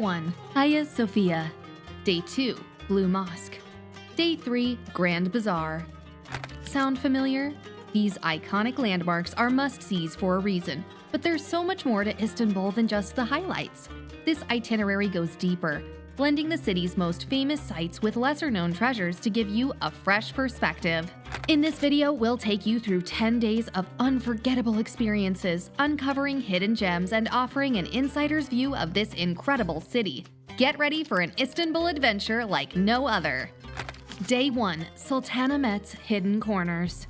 1. Hagia Sophia. Day 2. Blue Mosque. Day 3. Grand Bazaar. Sound familiar? These iconic landmarks are must-sees for a reason, but there's so much more to Istanbul than just the highlights. This itinerary goes deeper, blending the city's most famous sites with lesser-known treasures to give you a fresh perspective. In this video, we'll take you through 10 days of unforgettable experiences, uncovering hidden gems and offering an insider's view of this incredible city. Get ready for an Istanbul adventure like no other. Day 1. Sultanahmet's Hidden Corners.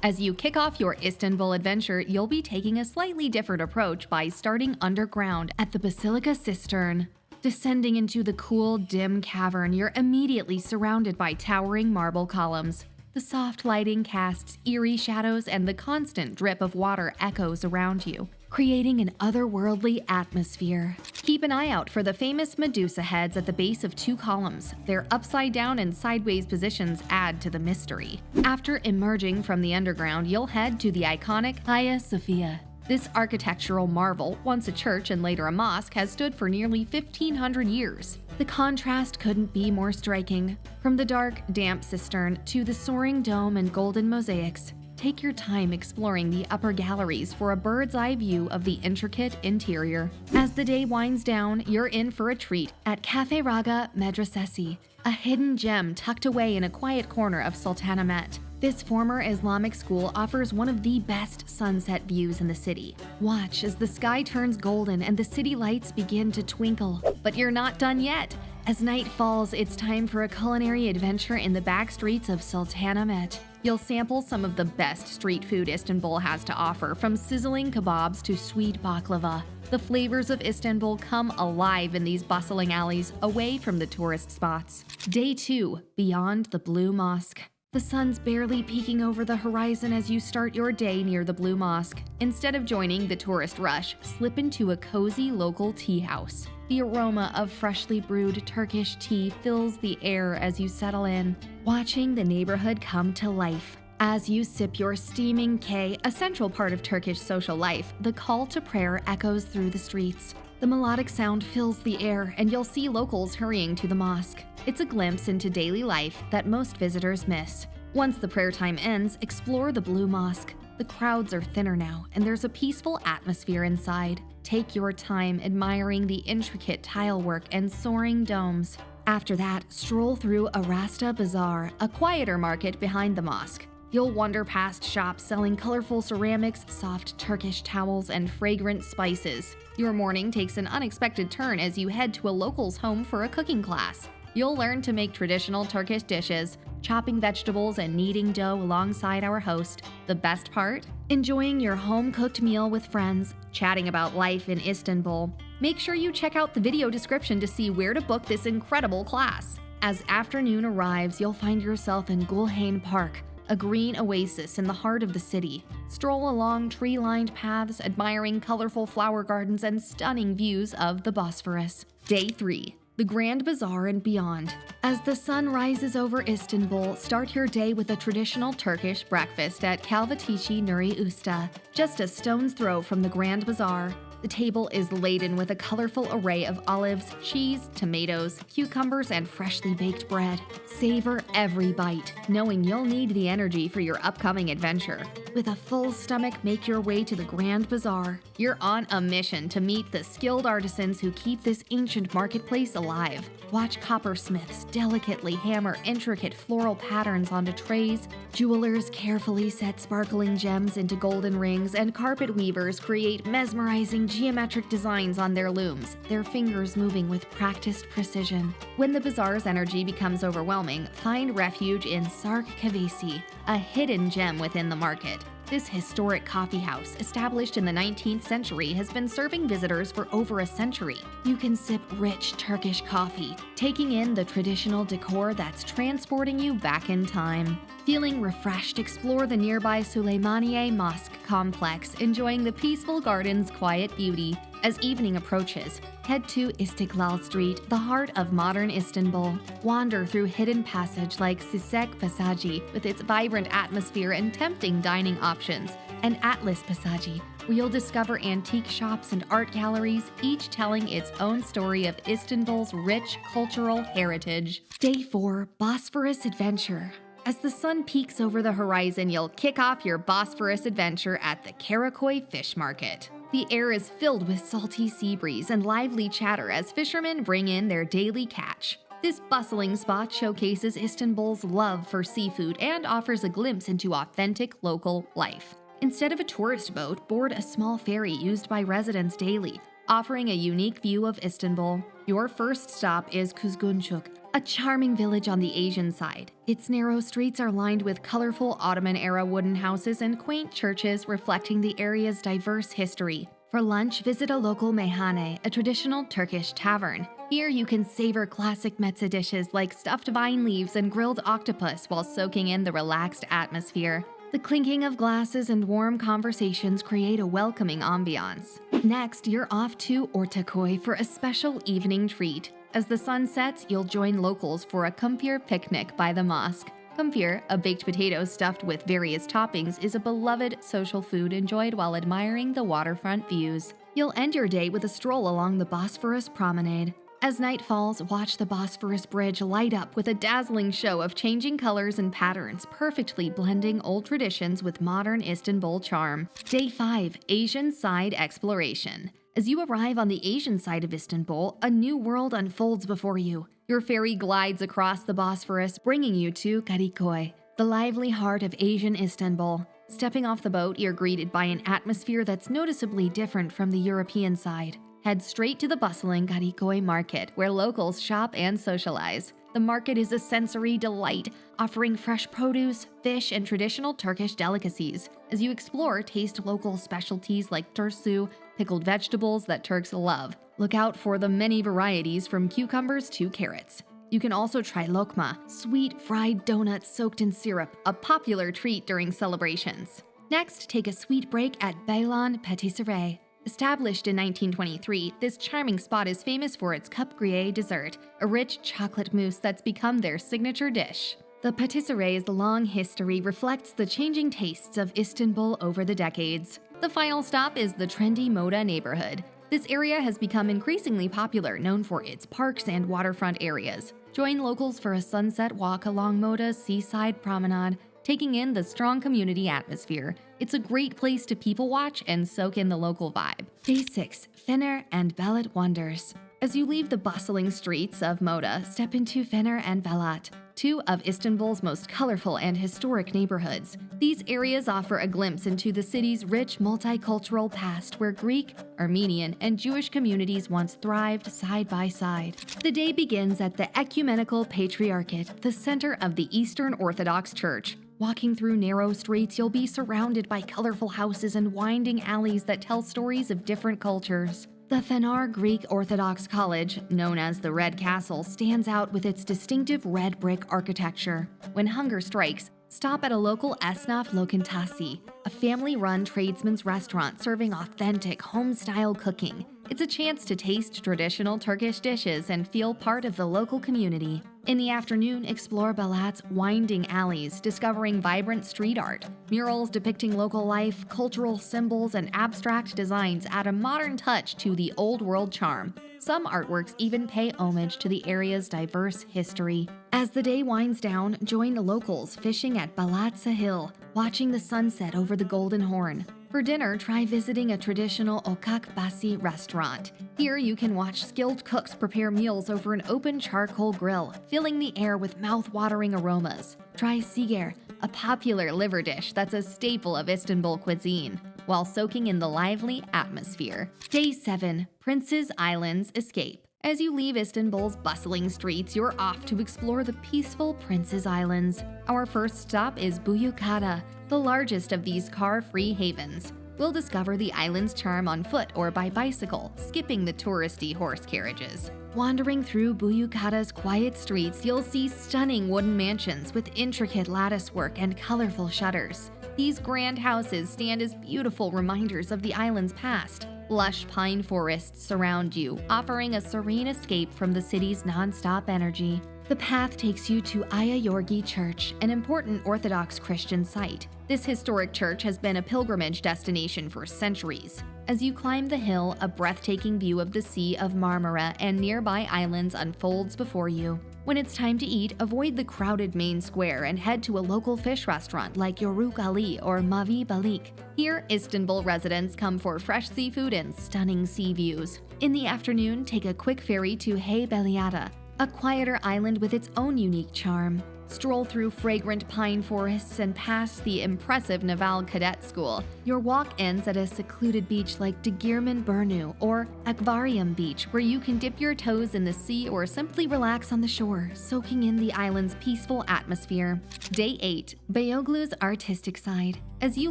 As you kick off your Istanbul adventure, you'll be taking a slightly different approach by starting underground at the Basilica Cistern. Descending into the cool, dim cavern, you're immediately surrounded by towering marble columns. The soft lighting casts eerie shadows and the constant drip of water echoes around you, creating an otherworldly atmosphere. Keep an eye out for the famous Medusa heads at the base of 2 columns. Their upside-down and sideways positions add to the mystery. After emerging from the underground, you'll head to the iconic Hagia Sophia. This architectural marvel, once a church and later a mosque, has stood for nearly 1,500 years. The contrast couldn't be more striking. From the dark, damp cistern to the soaring dome and golden mosaics, take your time exploring the upper galleries for a bird's-eye view of the intricate interior. As the day winds down, you're in for a treat at Caferaga Medrese, a hidden gem tucked away in a quiet corner of Sultanahmet. This former Islamic school offers one of the best sunset views in the city. Watch as the sky turns golden and the city lights begin to twinkle. But you're not done yet. As night falls, it's time for a culinary adventure in the back streets of Sultanahmet. You'll sample some of the best street food Istanbul has to offer, from sizzling kebabs to sweet baklava. The flavors of Istanbul come alive in these bustling alleys, away from the tourist spots. Day 2. Beyond the Blue Mosque. The sun's barely peeking over the horizon as you start your day near the Blue Mosque. Instead of joining the tourist rush, slip into a cozy local tea house. The aroma of freshly brewed Turkish tea fills the air as you settle in, watching the neighborhood come to life. As you sip your steaming K, a central part of Turkish social life, the call to prayer echoes through the streets. The melodic sound fills the air, and you'll see locals hurrying to the mosque. It's a glimpse into daily life that most visitors miss. Once the prayer time ends, explore the Blue Mosque. The crowds are thinner now, and there's a peaceful atmosphere inside. Take your time admiring the intricate tile work and soaring domes. After that, stroll through Arasta Bazaar, a quieter market behind the mosque. You'll wander past shops selling colorful ceramics, soft Turkish towels, and fragrant spices. Your morning takes an unexpected turn as you head to a local's home for a cooking class. You'll learn to make traditional Turkish dishes, chopping vegetables and kneading dough alongside our host. The best part? Enjoying your home-cooked meal with friends, chatting about life in Istanbul. Make sure you check out the video description to see where to book this incredible class. As afternoon arrives, you'll find yourself in Gülhane Park, a green oasis in the heart of the city. Stroll along tree-lined paths, admiring colorful flower gardens and stunning views of the Bosphorus. Day 3. The Grand Bazaar and beyond. As the sun rises over Istanbul, start your day with a traditional Turkish breakfast at Kahvesi Nuri Usta, just a stone's throw from the Grand Bazaar. The table is laden with a colorful array of olives, cheese, tomatoes, cucumbers, and freshly baked bread. Savor every bite, knowing you'll need the energy for your upcoming adventure. With a full stomach, make your way to the Grand Bazaar. You're on a mission to meet the skilled artisans who keep this ancient marketplace alive. Watch coppersmiths delicately hammer intricate floral patterns onto trays, jewelers carefully set sparkling gems into golden rings, and carpet weavers create mesmerizing geometric designs on their looms, their fingers moving with practiced precision. When the bazaar's energy becomes overwhelming, find refuge in Sark Kahvesi, a hidden gem within the market. This historic coffee house, established in the 19th century, has been serving visitors for over a century. You can sip rich Turkish coffee, taking in the traditional decor that's transporting you back in time. Feeling refreshed, explore the nearby Süleymaniye Mosque complex, enjoying the peaceful garden's quiet beauty. As evening approaches, head to Istiklal Street, the heart of modern Istanbul. Wander through hidden passage like Sisek Passage with its vibrant atmosphere and tempting dining options, and Atlas Passage, where you'll discover antique shops and art galleries, each telling its own story of Istanbul's rich cultural heritage. Day 4, Bosphorus Adventure. As the sun peaks over the horizon, you'll kick off your Bosphorus adventure at the Kadıköy Fish Market. The air is filled with salty sea breeze and lively chatter as fishermen bring in their daily catch. This bustling spot showcases Istanbul's love for seafood and offers a glimpse into authentic local life. Instead of a tourist boat, board a small ferry used by residents daily, offering a unique view of Istanbul. Your first stop is Kuzguncuk, a charming village on the Asian side. Its narrow streets are lined with colorful Ottoman-era wooden houses and quaint churches reflecting the area's diverse history. For lunch, visit a local meyhane, a traditional Turkish tavern. Here you can savor classic mezze dishes like stuffed vine leaves and grilled octopus while soaking in the relaxed atmosphere. The clinking of glasses and warm conversations create a welcoming ambiance. Next, you're off to Ortaköy for a special evening treat. As the sun sets, you'll join locals for a kumpir picnic by the mosque. Kumpir, a baked potato stuffed with various toppings, is a beloved social food enjoyed while admiring the waterfront views. You'll end your day with a stroll along the Bosphorus promenade. As night falls, watch the Bosphorus Bridge light up with a dazzling show of changing colors and patterns, perfectly blending old traditions with modern Istanbul charm. Day 5, Asian Side Exploration. As you arrive on the Asian side of Istanbul, a new world unfolds before you. Your ferry glides across the Bosphorus, bringing you to Kadıköy, the lively heart of Asian Istanbul. Stepping off the boat, you're greeted by an atmosphere that's noticeably different from the European side. Head straight to the bustling Kadıköy market, where locals shop and socialize. The market is a sensory delight, offering fresh produce, fish, and traditional Turkish delicacies. As you explore, taste local specialties like turşu, pickled vegetables that Turks love. Look out for the many varieties from cucumbers to carrots. You can also try lokma, sweet fried donuts soaked in syrup, a popular treat during celebrations. Next, take a sweet break at Beyoğlu Patisserie. Established in 1923, this charming spot is famous for its cup gruyere dessert, a rich chocolate mousse that's become their signature dish. The patisserie's long history reflects the changing tastes of Istanbul over the decades. The final stop is the trendy Moda neighborhood. This area has become increasingly popular, known for its parks and waterfront areas. Join locals for a sunset walk along Moda's seaside promenade, taking in the strong community atmosphere. It's a great place to people watch and soak in the local vibe. Day 6, Fener and Balat Wonders. As you leave the bustling streets of Moda, step into Fener and Balat, two of Istanbul's most colorful and historic neighborhoods. These areas offer a glimpse into the city's rich multicultural past where Greek, Armenian, and Jewish communities once thrived side by side. The day begins at the Ecumenical Patriarchate, the center of the Eastern Orthodox Church. Walking through narrow streets, you'll be surrounded by colorful houses and winding alleys that tell stories of different cultures. The Fener Greek Orthodox College, known as the Red Castle, stands out with its distinctive red brick architecture. When hunger strikes, stop at a local Esnaf Lokantası, a family-run tradesman's restaurant serving authentic, home-style cooking. It's a chance to taste traditional Turkish dishes and feel part of the local community. In the afternoon, explore Balat's winding alleys, discovering vibrant street art. Murals depicting local life, cultural symbols, and abstract designs add a modern touch to the old-world charm. Some artworks even pay homage to the area's diverse history. As the day winds down, join the locals fishing at Balat Sahil, watching the sunset over the Golden Horn. For dinner, try visiting a traditional Okakbasi restaurant. Here you can watch skilled cooks prepare meals over an open charcoal grill, filling the air with mouth-watering aromas. Try siger, a popular liver dish that's a staple of Istanbul cuisine, while soaking in the lively atmosphere. Day 7, Prince's Islands Escape. As you leave Istanbul's bustling streets, you're off to explore the peaceful Prince's Islands. Our first stop is Buyukada, the largest of these car-free havens. We'll discover the island's charm on foot or by bicycle, skipping the touristy horse carriages. Wandering through Buyukada's quiet streets, you'll see stunning wooden mansions with intricate latticework and colorful shutters. These grand houses stand as beautiful reminders of the island's past. Lush pine forests surround you, offering a serene escape from the city's non-stop energy. The path takes you to Aya Yorgi Church, an important Orthodox Christian site. This historic church has been a pilgrimage destination for centuries. As you climb the hill, a breathtaking view of the Sea of Marmara and nearby islands unfolds before you. When it's time to eat, avoid the crowded main square and head to a local fish restaurant like Yoruk Ali or Mavi Balik. Here, Istanbul residents come for fresh seafood and stunning sea views. In the afternoon, take a quick ferry to Hey Beliada, a quieter island with its own unique charm. Stroll through fragrant pine forests and past the impressive Naval Cadet School. Your walk ends at a secluded beach like Degirman Burnu or Akvarium Beach, where you can dip your toes in the sea or simply relax on the shore, soaking in the island's peaceful atmosphere. Day 8. Beyoğlu's artistic side. As you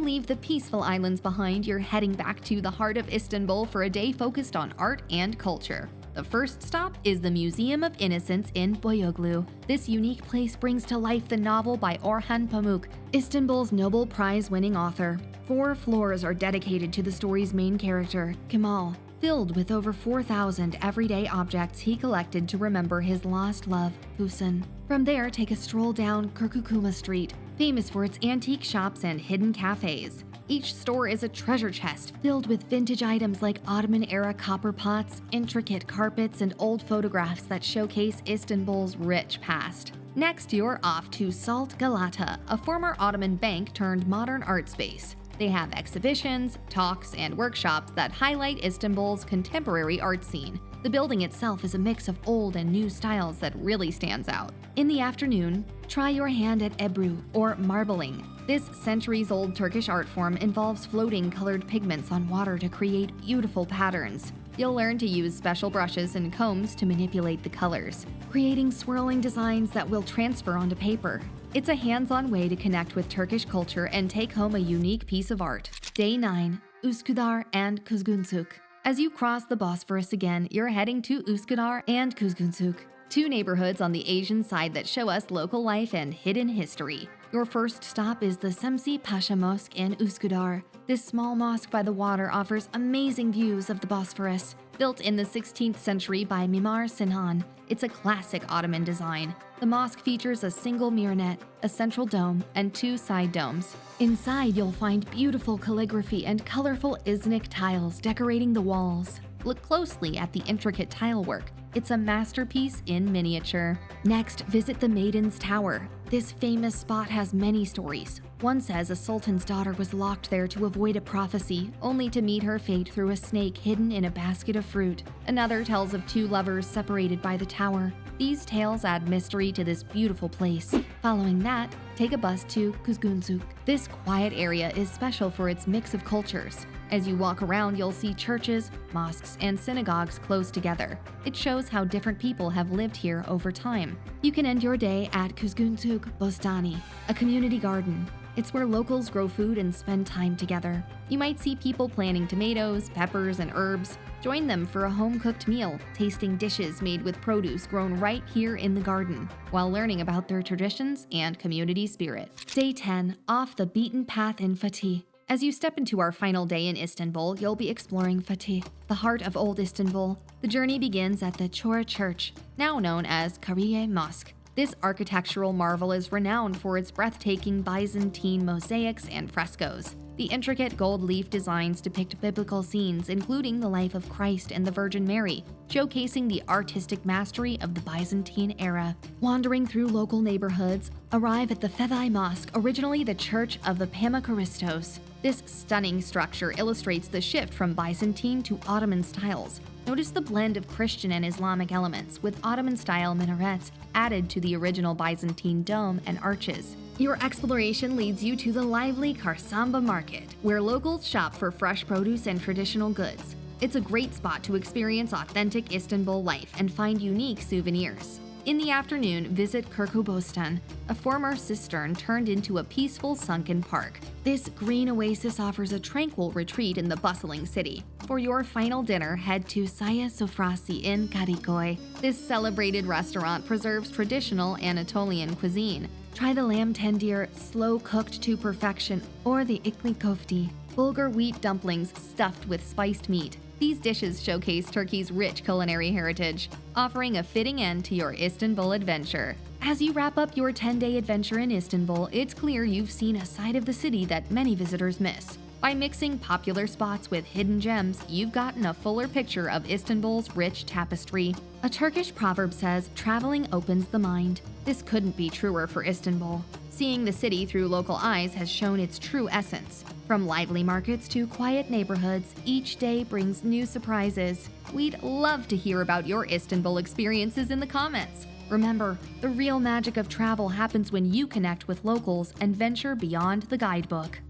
leave the peaceful islands behind, you're heading back to the heart of Istanbul for a day focused on art and culture. The first stop is the Museum of Innocence in Beyoğlu. This unique place brings to life the novel by Orhan Pamuk, Istanbul's Nobel Prize-winning author. 4 floors are dedicated to the story's main character, Kemal, filled with over 4,000 everyday objects he collected to remember his lost love, Füsun. From there, take a stroll down Kurkukuma Street, famous for its antique shops and hidden cafes. Each store is a treasure chest filled with vintage items like Ottoman-era copper pots, intricate carpets, and old photographs that showcase Istanbul's rich past. Next, you're off to Salt Galata, a former Ottoman bank turned modern art space. They have exhibitions, talks, and workshops that highlight Istanbul's contemporary art scene. The building itself is a mix of old and new styles that really stands out. In the afternoon, try your hand at Ebru, or marbling. This centuries-old Turkish art form involves floating colored pigments on water to create beautiful patterns. You'll learn to use special brushes and combs to manipulate the colors, creating swirling designs that will transfer onto paper. It's a hands-on way to connect with Turkish culture and take home a unique piece of art. Day 9. Üsküdar and Kuzguncuk. As you cross the Bosphorus again, you're heading to Üsküdar and Kuzguncuk, 2 neighborhoods on the Asian side that show us local life and hidden history. Your first stop is the Semsi Pasha Mosque in Üsküdar. This small mosque by the water offers amazing views of the Bosphorus. Built in the 16th century by Mimar Sinan, it's a classic Ottoman design. The mosque features a single minaret, a central dome, and 2 side domes. Inside, you'll find beautiful calligraphy and colorful Iznik tiles decorating the walls. Look closely at the intricate tile work. It's a masterpiece in miniature. Next, visit the Maiden's Tower. This famous spot has many stories. One says a sultan's daughter was locked there to avoid a prophecy, only to meet her fate through a snake hidden in a basket of fruit. Another tells of 2 lovers separated by the tower. These tales add mystery to this beautiful place. Following that, take a bus to Kuzguncuk. This quiet area is special for its mix of cultures. As you walk around, you'll see churches, mosques, and synagogues close together. It shows how different people have lived here over time. You can end your day at Kuzguncuk Bostani, a community garden. It's where locals grow food and spend time together. You might see people planting tomatoes, peppers, and herbs. Join them for a home-cooked meal, tasting dishes made with produce grown right here in the garden, while learning about their traditions and community spirit. Day 10, off the beaten path in Fatih. As you step into our final day in Istanbul, you'll be exploring Fatih, the heart of old Istanbul. The journey begins at the Chora Church, now known as Kariye Mosque. This architectural marvel is renowned for its breathtaking Byzantine mosaics and frescoes. The intricate gold leaf designs depict biblical scenes, including the life of Christ and the Virgin Mary, showcasing the artistic mastery of the Byzantine era. Wandering through local neighborhoods, arrive at the Fethai Mosque, originally the Church of the Pamukristos. This stunning structure illustrates the shift from Byzantine to Ottoman styles. Notice the blend of Christian and Islamic elements, with Ottoman-style minarets added to the original Byzantine dome and arches. Your exploration leads you to the lively Çarşamba Market, where locals shop for fresh produce and traditional goods. It's a great spot to experience authentic Istanbul life and find unique souvenirs. In the afternoon, visit Kırkubostan, a former cistern turned into a peaceful sunken park. This green oasis offers a tranquil retreat in the bustling city. For your final dinner, head to Hagia Sophia in Kadıköy. This celebrated restaurant preserves traditional Anatolian cuisine. Try the lamb tendir, slow-cooked to perfection, or the ikli kofti, Bulgur wheat dumplings stuffed with spiced meat. These dishes showcase Turkey's rich culinary heritage, offering a fitting end to your Istanbul adventure. As you wrap up your 10-day adventure in Istanbul, it's clear you've seen a side of the city that many visitors miss. By mixing popular spots with hidden gems, you've gotten a fuller picture of Istanbul's rich tapestry. A Turkish proverb says, "Traveling opens the mind." This couldn't be truer for Istanbul. Seeing the city through local eyes has shown its true essence. From lively markets to quiet neighborhoods, each day brings new surprises. We'd love to hear about your Istanbul experiences in the comments. Remember, the real magic of travel happens when you connect with locals and venture beyond the guidebook.